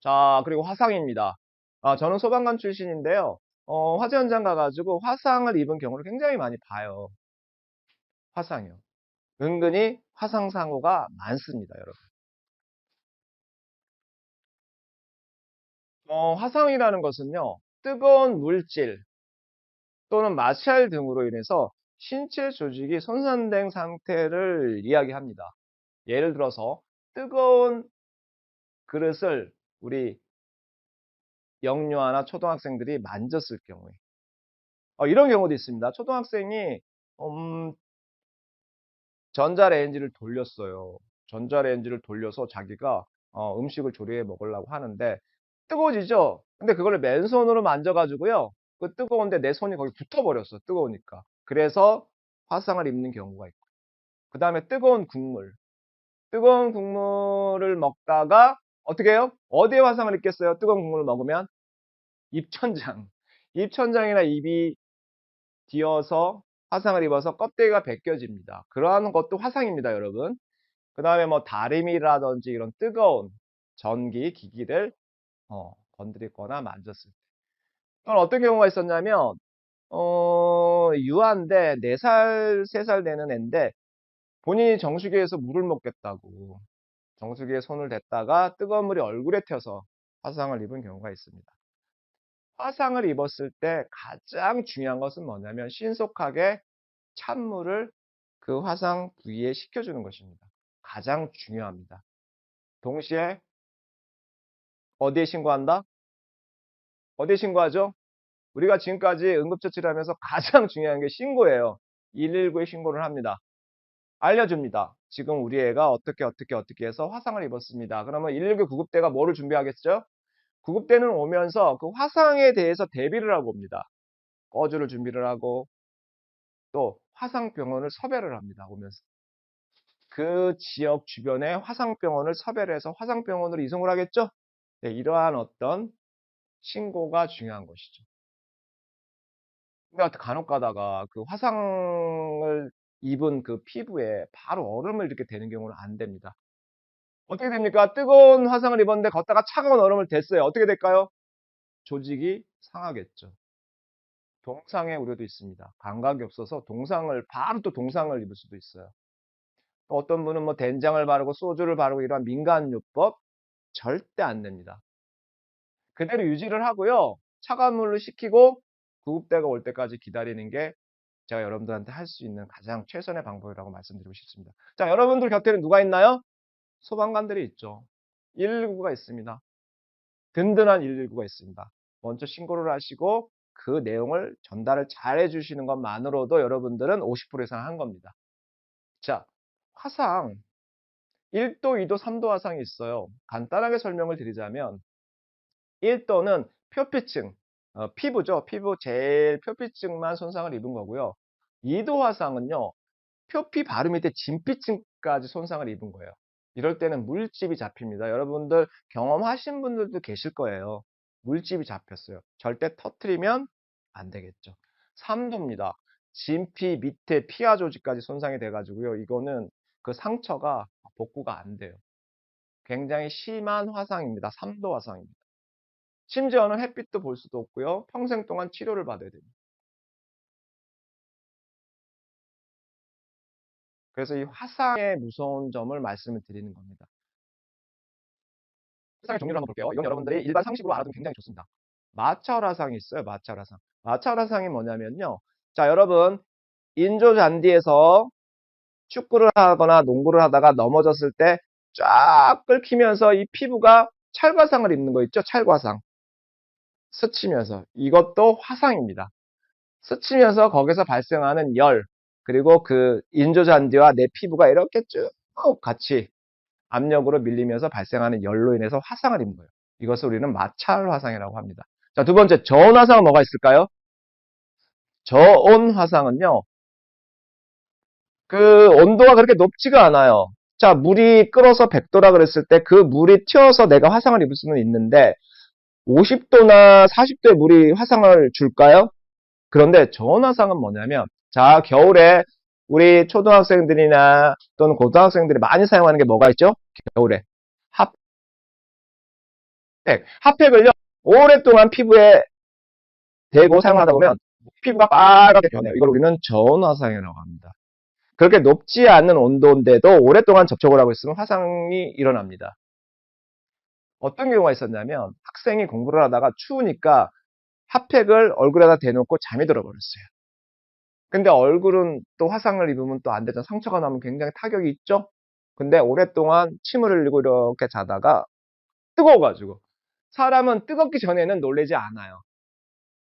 자, 그리고 화상입니다. 저는 소방관 출신인데요. 화재 현장 가가지고 화상을 입은 경우를 굉장히 많이 봐요. 화상이요. 은근히 화상 사고가 많습니다, 여러분. 화상이라는 것은요, 뜨거운 물질 또는 마찰 등으로 인해서 신체 조직이 손상된 상태를 이야기합니다. 예를 들어서 뜨거운 그릇을 우리 영유아나 초등학생들이 만졌을 경우에 이런 경우도 있습니다. 초등학생이 음, 전자레인지를 돌렸어요. 전자레인지를 돌려서 자기가 음식을 조리해 먹으려고 하는데 뜨거워지죠? 근데 그걸 맨손으로 만져가지고요. 그 뜨거운데 내 손이 거기 붙어버렸어. 뜨거우니까. 그래서 화상을 입는 경우가 있고. 그 다음에 뜨거운 국물. 뜨거운 국물을 먹다가 어떻게 해요? 어디에 화상을 입겠어요? 뜨거운 국물을 먹으면? 입천장. 입천장이나 입이 뒤어서 화상을 입어서 껍데기가 벗겨집니다. 그러한 것도 화상입니다, 여러분. 그 다음에 뭐 다리미라든지 이런 뜨거운 전기 기기를 건드리거나 만졌을 때. 또는 어떤 경우가 있었냐면 유아인데 4살, 3살 되는 애인데 본인이 정수기에서 물을 먹겠다고 정수기에 손을 댔다가 뜨거운 물이 얼굴에 튀어서 화상을 입은 경우가 있습니다. 화상을 입었을 때 가장 중요한 것은 뭐냐면 신속하게 찬물을 그 화상 부위에 식혀주는 것입니다. 가장 중요합니다. 동시에 어디에 신고한다? 어디에 신고하죠? 우리가 지금까지 응급처치를 하면서 가장 중요한 게 신고예요. 119에 신고를 합니다. 알려줍니다. 지금 우리 애가 어떻게 해서 화상을 입었습니다. 그러면 119 구급대가 뭐를 준비하겠죠? 구급대는 오면서 그 화상에 대해서 대비를 하고 옵니다. 꺼주를 준비를 하고 또 화상병원을 섭외를 합니다. 오면서. 그 지역 주변에 화상병원을 섭외를 해서 화상병원으로 이송을 하겠죠? 네, 이러한 어떤 신고가 중요한 것이죠. 근데 간혹 가다가 그 화상을 입은 그 피부에 바로 얼음을 이렇게 대는 경우는 안 됩니다. 어떻게 됩니까? 뜨거운 화상을 입었는데 걷다가 차가운 얼음을 댔어요. 어떻게 될까요? 조직이 상하겠죠. 동상의 우려도 있습니다. 감각이 없어서 바로 또 동상을 입을 수도 있어요. 또 어떤 분은 뭐 된장을 바르고 소주를 바르고 이러한 민간요법 절대 안 됩니다. 그대로 유지를 하고요. 차가운 물로 식히고 구급대가 올 때까지 기다리는 게 제가 여러분들한테 할 수 있는 가장 최선의 방법이라고 말씀드리고 싶습니다. 자, 여러분들 곁에는 누가 있나요? 소방관들이 있죠. 119가 있습니다. 든든한 119가 있습니다. 먼저 신고를 하시고 그 내용을 전달을 잘 해주시는 것만으로도 여러분들은 50% 이상 한 겁니다. 자, 화상 1도, 2도, 3도 화상이 있어요. 간단하게 설명을 드리자면 1도는 표피층, 피부죠. 피부 제일 표피층만 손상을 입은 거고요. 2도 화상은요. 표피 바로 밑에 진피층까지 손상을 입은 거예요. 이럴 때는 물집이 잡힙니다. 여러분들 경험하신 분들도 계실 거예요. 물집이 잡혔어요. 절대 터트리면 안 되겠죠. 3도입니다. 진피 밑에 피하 조직까지 손상이 돼가지고요. 이거는 그 상처가 복구가 안 돼요. 굉장히 심한 화상입니다. 3도 화상입니다. 심지어는 햇빛도 볼 수도 없고요. 평생 동안 치료를 받아야 됩니다. 그래서 이 화상의 무서운 점을 말씀을 드리는 겁니다. 화상의 종류를 한번 볼게요. 이건 여러분들이 일반 상식으로 알아두면 굉장히 좋습니다. 마찰 화상이 있어요. 마찰 화상. 마찰 화상이 뭐냐면요. 자, 여러분 인조 잔디에서 축구를 하거나 농구를 하다가 넘어졌을 때 쫙 끓히면서 이 피부가 찰과상을 입는 거 있죠? 찰과상. 스치면서. 이것도 화상입니다. 스치면서 거기서 발생하는 열, 그리고 그 인조잔디와 내 피부가 이렇게 쭉 같이 압력으로 밀리면서 발생하는 열로 인해서 화상을 입는 거예요. 이것을 우리는 마찰 화상이라고 합니다. 자, 두 번째, 저온 화상은 뭐가 있을까요? 저온 화상은요, 그 온도가 그렇게 높지가 않아요. 자, 물이 끓어서 100도라 그랬을 때 그 물이 튀어서 내가 화상을 입을 수는 있는데 50도나 40도의 물이 화상을 줄까요? 그런데 저온 화상은 뭐냐면, 자, 겨울에 우리 초등학생들이나 또는 고등학생들이 많이 사용하는 게 뭐가 있죠? 겨울에 핫팩을요, 오랫동안 피부에 대고 사용하다 보면 피부가 빨갛게 변해요. 이걸 우리는 저온화상이라고 합니다. 그렇게 높지 않은 온도인데도 오랫동안 접촉을 하고 있으면 화상이 일어납니다. 어떤 경우가 있었냐면 학생이 공부를 하다가 추우니까 핫팩을 얼굴에다 대놓고 잠이 들어버렸어요. 근데 얼굴은 또 화상을 입으면 또 안 되잖아. 상처가 나면 굉장히 타격이 있죠? 근데 오랫동안 침을 흘리고 이렇게 자다가 뜨거워가지고 사람은 뜨겁기 전에는 놀라지 않아요.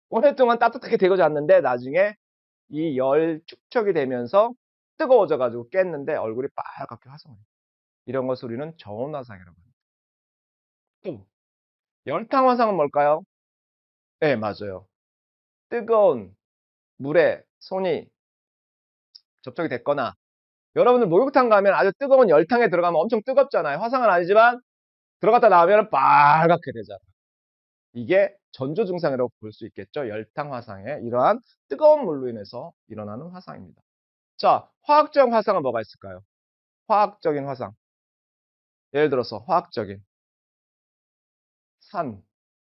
오랫동안 따뜻하게 데고 잤는데 나중에 이 열 축적이 되면서 뜨거워져 가지고 깼는데 얼굴이 빨갛게 화상을 입어요. 이런 것을 우리는 저온화상이라고 합니다. 또 열탕 화상은 뭘까요? 네, 맞아요. 뜨거운 물에 손이 접촉이 됐거나 여러분들 목욕탕 가면 아주 뜨거운 열탕에 들어가면 엄청 뜨겁잖아요. 화상은 아니지만 들어갔다 나오면 빨갛게 되잖아요. 이게 전조 증상이라고 볼 수 있겠죠. 열탕 화상의 이러한 뜨거운 물로 인해서 일어나는 화상입니다. 자, 화학적 화상은 뭐가 있을까요? 화학적인 화상. 예를 들어서 화학적인 산,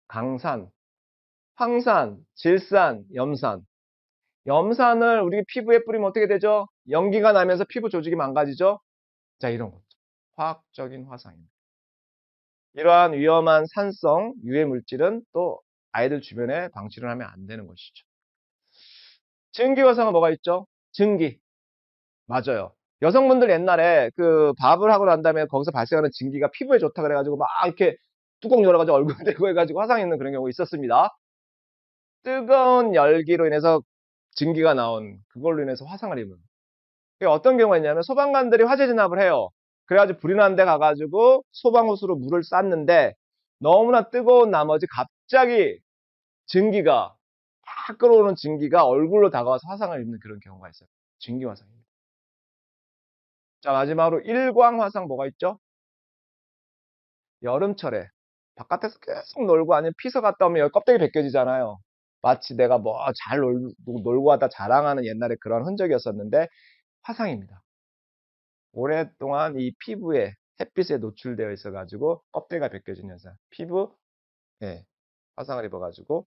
강산, 황산, 질산, 염산. 염산을 우리 피부에 뿌리면 어떻게 되죠? 연기가 나면서 피부 조직이 망가지죠? 자, 이런 거죠. 화학적인 화상입니다. 이러한 위험한 산성 유해 물질은 또 아이들 주변에 방치를 하면 안 되는 것이죠. 증기 화상은 뭐가 있죠? 증기. 맞아요. 여성분들 옛날에 그 밥을 하고 난 다음에 거기서 발생하는 증기가 피부에 좋다 그래가지고 막 이렇게 뚜껑 열어가지고 얼굴 대고 해가지고 화상 있는 그런 경우 있었습니다. 뜨거운 열기로 인해서 증기가 나온 그걸로 인해서 화상을 입은. 그게 어떤 경우가 있냐면 소방관들이 화재 진압을 해요. 그래가지고 불이 난 데 가가지고 소방호스로 물을 쐈는데 너무나 뜨거운 나머지 갑자기 증기가 팍 끓어오는 증기가 얼굴로 다가와서 화상을 입는 그런 경우가 있어요. 증기 화상입니다. 자, 마지막으로 일광 화상 뭐가 있죠? 여름철에 바깥에서 계속 놀고 아니면 피서 갔다 오면 여기 껍데기 벗겨지잖아요. 마치 내가 뭐 잘 놀고 하다 자랑하는 옛날에 그런 흔적이었었는데 화상입니다. 오랫동안 이 피부에 햇빛에 노출되어 있어 가지고 껍데기가 벗겨진 현상. 피부 예, 화상을 입어 가지고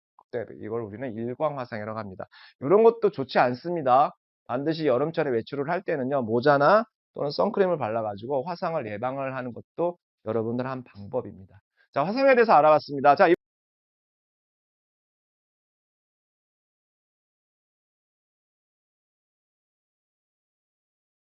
이걸 우리는 일광 화상이라고 합니다. 이런 것도 좋지 않습니다. 반드시 여름철에 외출을 할 때는요. 모자나 또는 선크림을 발라 가지고 화상을 예방을 하는 것도 여러분들 한 방법입니다. 자, 화상에 대해서 알아봤습니다. 자,